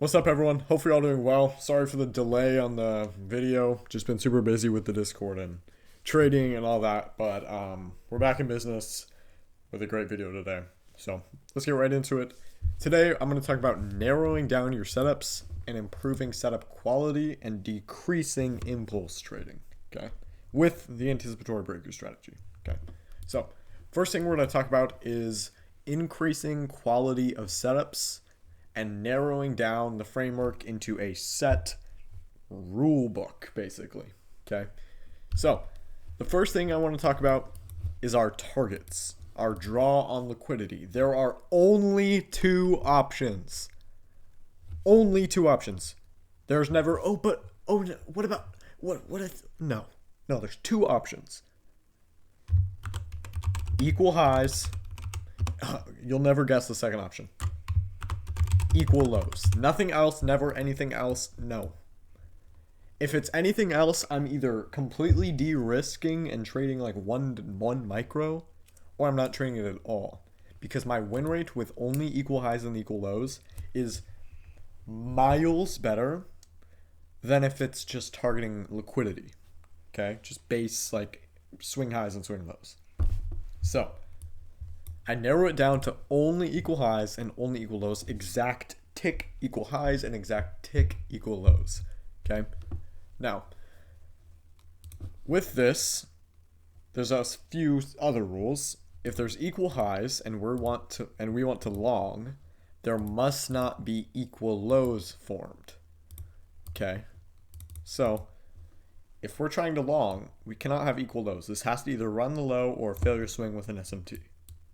What's up, everyone? Hope you're all doing well. Sorry for the delay on the video. Just been super busy with the Discord and trading and all that. But we're back in business with a great video today. So let's get right into it. Today, I'm going to talk about narrowing down your setups and improving setup quality and decreasing impulse trading. Okay, with the anticipatory breakthrough strategy. Okay, so first thing we're going to talk about is increasing quality of setups and narrowing down the framework into a set rule book, basically. Okay, so the first thing I want to talk about is our targets, our draw on liquidity. There are only two options. Only two options. There's never, what about, what if, no, there's two options. Equal highs, you'll never guess the second option. Equal lows. Nothing else, never anything else, no. If it's anything else, I'm either completely de-risking and trading like one micro, or I'm not trading it at all. Because my win rate with only equal highs and equal lows is miles better than if it's just targeting liquidity. Okay? Just base like swing highs and swing lows. So I narrow it down to only equal highs and only equal lows, exact tick equal highs and exact tick equal lows. Okay? Now, with this, there's a few other rules. If there's equal highs and we want to long, there must not be equal lows formed. Okay? So, if we're trying to long, we cannot have equal lows. This has to either run the low or failure swing with an SMT.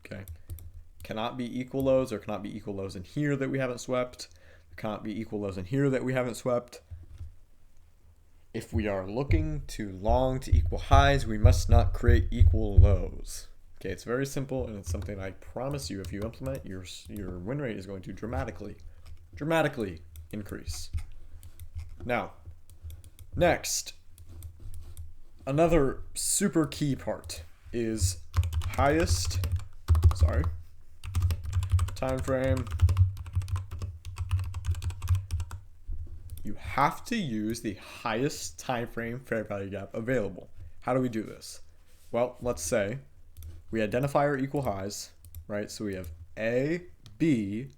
Okay, cannot be equal lows. There cannot be equal lows in here that we haven't swept. There cannot be equal lows in here that we haven't swept. If we are looking to long to equal highs, we must not create equal lows. Okay, it's very simple, and it's something I promise you, if you implement, your win rate is going to dramatically increase. Now, next, another super key part is time frame. You have to use the highest time frame fair value gap available. How do we do this? Well, let's say we identify our equal highs, right? So we have A, B,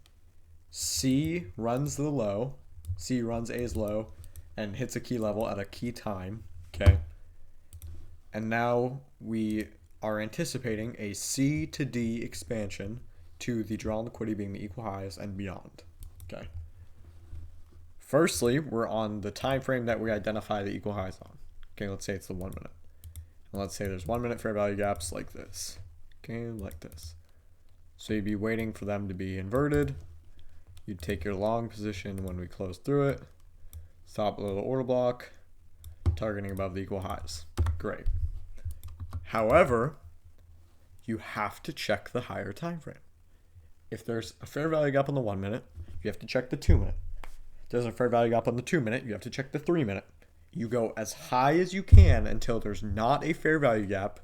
C runs the low, C runs A's low, and hits a key level at a key time, okay? And now we are anticipating a C to D expansion to the draw on liquidity being the equal highs and beyond. Okay. Firstly, we're on the time frame that we identify the equal highs on. Okay, let's say it's the 1 minute. And let's say there's 1 minute fair value gaps like this. Okay, like this. So you'd be waiting for them to be inverted. You'd take your long position when we close through it. Stop below the order block. Targeting above the equal highs. Great. However, you have to check the higher time frame. If there's a fair value gap on the 1 minute, you have to check the 2 minute. If there's a fair value gap on the 2 minute, you have to check the 3 minute. You go as high as you can until there's not a fair value gap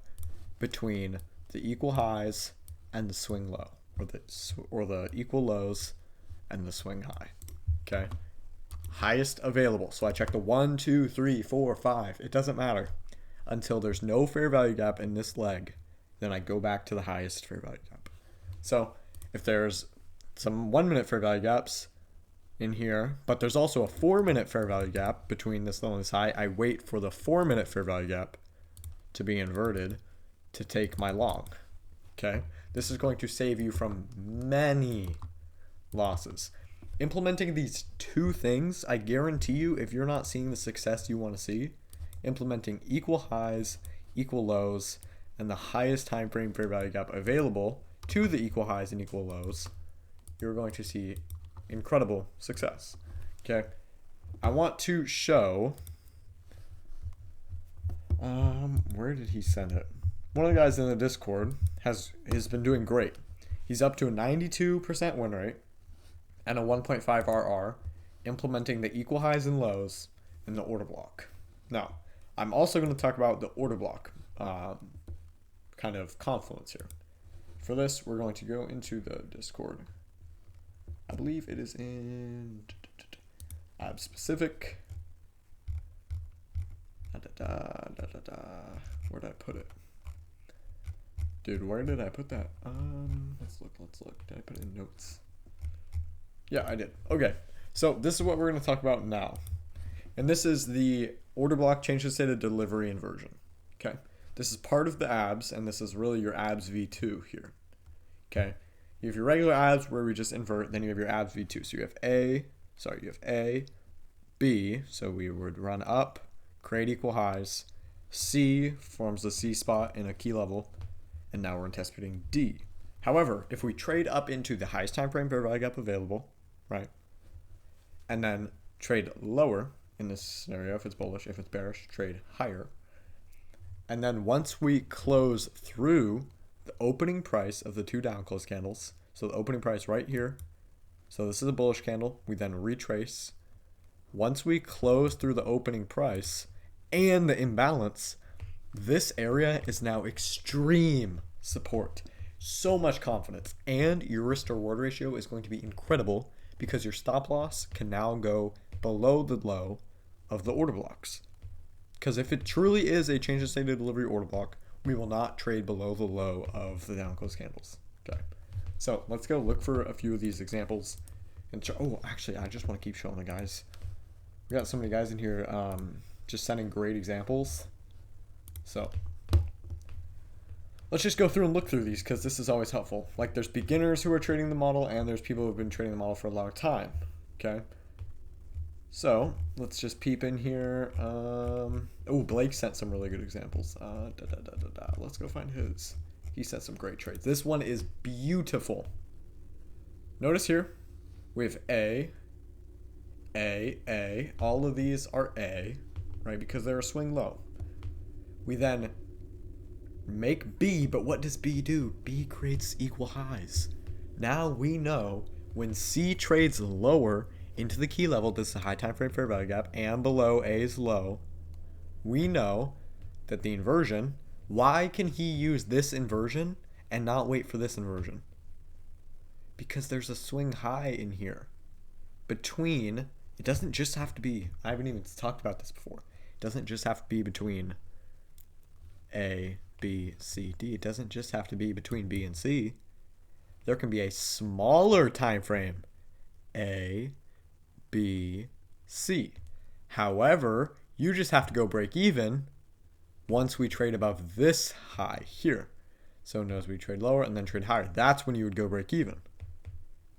between the equal highs and the swing low, or the equal lows and the swing high. Okay? Highest available. So I check the 1, 2, 3, 4, 5. It doesn't matter. Until there's no fair value gap in this leg, then I go back to the highest fair value gap. So if there's some 1 minute fair value gaps in here, but there's also a 4 minute fair value gap between this low and this high, I wait for the 4 minute fair value gap to be inverted to take my long. Okay? This is going to save you from many losses. Implementing these two things, I guarantee you, if you're not seeing the success you want to see, implementing equal highs, equal lows, and the highest time frame fair value gap available to the equal highs and equal lows, you're going to see incredible success. Okay, I want to show. Where did he send it? One of the guys in the Discord has been doing great. He's up to a 92% win rate and a 1.5 RR, implementing the equal highs and lows in the order block. Now, I'm also going to talk about the order block kind of confluence here. For this, we're going to go into the Discord. I believe it is in ab specific. Where did I put it? Dude, where did I put that? Let's look. Did I put it in notes? Yeah, I did. Okay, so this is what we're going to talk about now. And this is the order block change to state of delivery inversion. Okay, this is part of the abs, and this is really your abs v2 here. Okay, you have your regular abs where we just invert, then you have your abs v2. So you have A, B, so we would run up, create equal highs, C forms the C spot in a key level, and now we're anticipating D. However, if we trade up into the highest time frame fair value gap available, right, and then trade lower in this scenario, if it's bullish, if it's bearish, trade higher, and then once we close through the opening price of the two down close candles, so the opening price right here, so this is a bullish candle, we then retrace. Once we close through the opening price and the imbalance, this area is now extreme support. So much confidence, and your risk to reward ratio is going to be incredible because your stop loss can now go below the low of the order blocks. Because if it truly is a change in state of delivery order block, we will not trade below the low of the down close candles. Okay, so let's go look for a few of these examples. And actually, I just want to keep showing the guys. We got so many guys in here just sending great examples. So let's just go through and look through these because this is always helpful. Like there's beginners who are trading the model and there's people who have been trading the model for a long time. Okay. So let's just peep in here. Blake sent some really good examples. Let's go find his. He sent some great trades. This one is beautiful. Notice here we have A. All of these are A, right? Because they're a swing low. We then make B, but what does B do? B creates equal highs. Now we know when C trades lower into the key level, this is a high time frame fair value gap, and below A is low, we know that the inversion, why can he use this inversion and not wait for this inversion? Because there's a swing high in here. Between, it doesn't just have to be, I haven't even talked about this before, it doesn't just have to be between A, B, C, D. It doesn't just have to be between B and C. There can be a smaller time frame, A, B, C. However, you just have to go break even once we trade above this high here. So notice we trade lower and then trade higher. That's when you would go break even.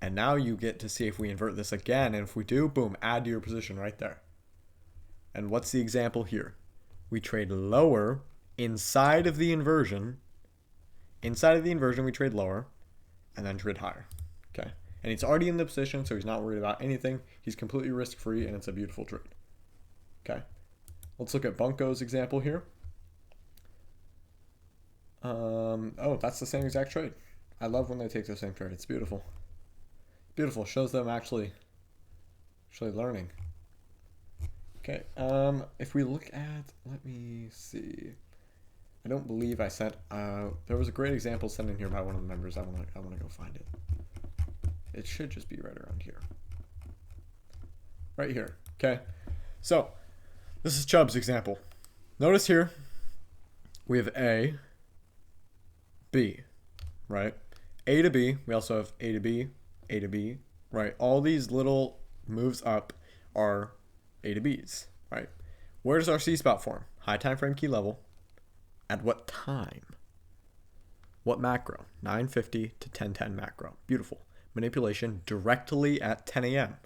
And now you get to see if we invert this again. And if we do, boom, add to your position right there. And what's the example here? We trade lower inside of the inversion. Inside of the inversion, we trade lower and then trade higher. Okay. And he's already in the position, so he's not worried about anything. He's completely risk-free, and it's a beautiful trade. Okay. Let's look at Bunko's example here. That's the same exact trade. I love when they take the same trade. It's beautiful. Beautiful. Shows them actually learning. Okay. If we look at, let me see. I don't believe I sent. There was a great example sent in here by one of the members. I want to go find it. It should just be right around here. Right here. Okay. So this is Chubb's example. Notice here we have A, B, right? A to B. We also have A to B, right? All these little moves up are A to B's, right? Where does our C spot form? High time frame key level. At what time? What macro? 9:50 to 10:10 macro. Beautiful. Manipulation directly at 10 a.m.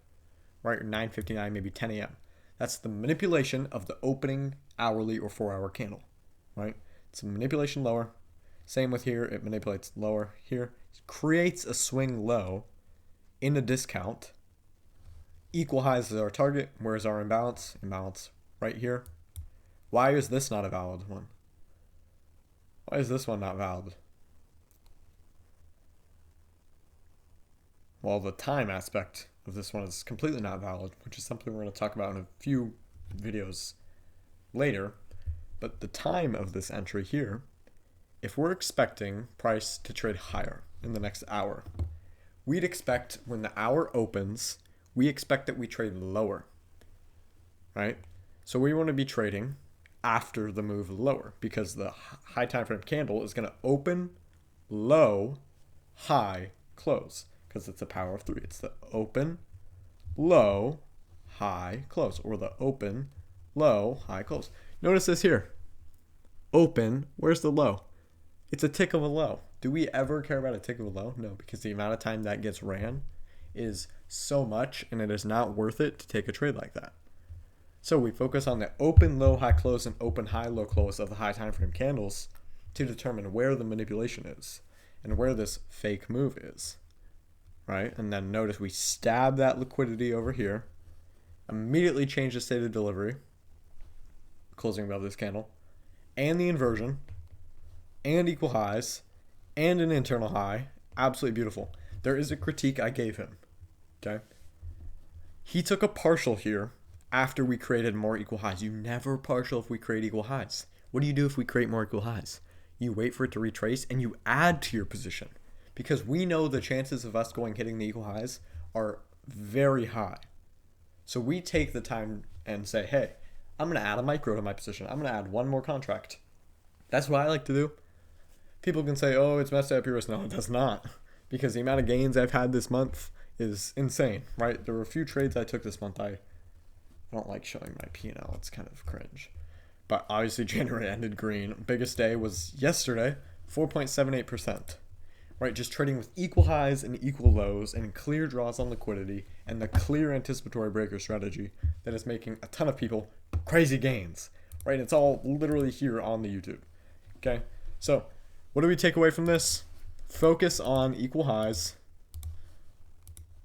Right? Or 9:59, maybe 10 a.m. That's the manipulation of the opening hourly or 4-hour candle. Right? It's a manipulation lower. Same with here. It manipulates lower here. It creates a swing low in a discount. Equal highs is our target. Where's our imbalance? Imbalance right here. Why is this not a valid one? Why is this one not valid? Well, the time aspect of this one is completely not valid, which is something we're going to talk about in a few videos later. But the time of this entry here, if we're expecting price to trade higher in the next hour, we'd expect when the hour opens, we expect that we trade lower. right? So we want to be trading after the move lower because the high time frame candle is going to open, low, high, close because it's a power of 3. It's the open, low, high, close, or the open, low, high, close. Notice this here. Open, where's the low? It's a tick of a low. Do we ever care about a tick of a low? No, because the amount of time that gets ran is so much and it is not worth it to take a trade like that. So we focus on the open, low, high, close, and open, high, low, close of the high time frame candles to determine where the manipulation is and where this fake move is, right? And then notice we stab that liquidity over here, immediately change the state of delivery, closing above this candle, and the inversion, and equal highs, and an internal high. Absolutely beautiful. There is a critique I gave him, okay? He took a partial here after we created more equal highs. You never partial if we create equal highs. What do you do if we create more equal highs? You wait for it to retrace and you add to your position because we know the chances of us hitting the equal highs are very high. So we take the time and say, hey, I'm going to add a micro to my position. I'm going to add one more contract. That's what I like to do. People can say, oh, it's messed up your risk. No, it does not. Because the amount of gains I've had this month is insane, right? There were a few trades I took this month. I don't like showing my P&L. It's kind of cringe. But obviously January ended green. Biggest day was yesterday, 4.78%. Right, just trading with equal highs and equal lows and clear draws on liquidity and the clear anticipatory breaker strategy that is making a ton of people crazy gains. Right, it's all literally here on the YouTube. Okay, so what do we take away from this? Focus on equal highs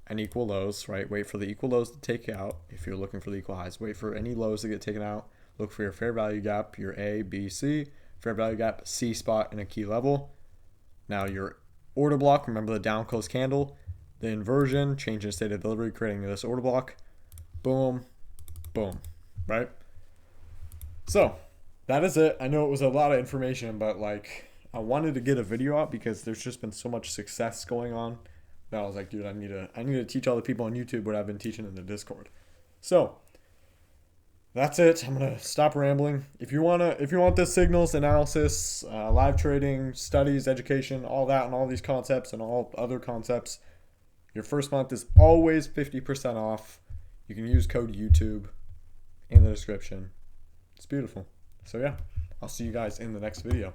and equal lows, right? Wait for the equal lows to take out. If you're looking for the equal highs, wait for any lows to get taken out. Look for your fair value gap, your A, B, C, fair value gap, C spot, and a key level. Now your order block, remember the down close candle, the inversion, change in state of delivery, creating this order block. Boom, boom, right? So that is it. I know it was a lot of information, but like I wanted to get a video out because there's just been so much success going on that I was like, dude, I need to teach all the people on YouTube what I've been teaching in the Discord. So that's it. I'm gonna stop rambling. If you want the signals analysis, live trading, studies, education, all that, and all these concepts and all other concepts, your first month is always 50% off. You can use code YouTube in the description. It's beautiful. So yeah, I'll see you guys in the next video.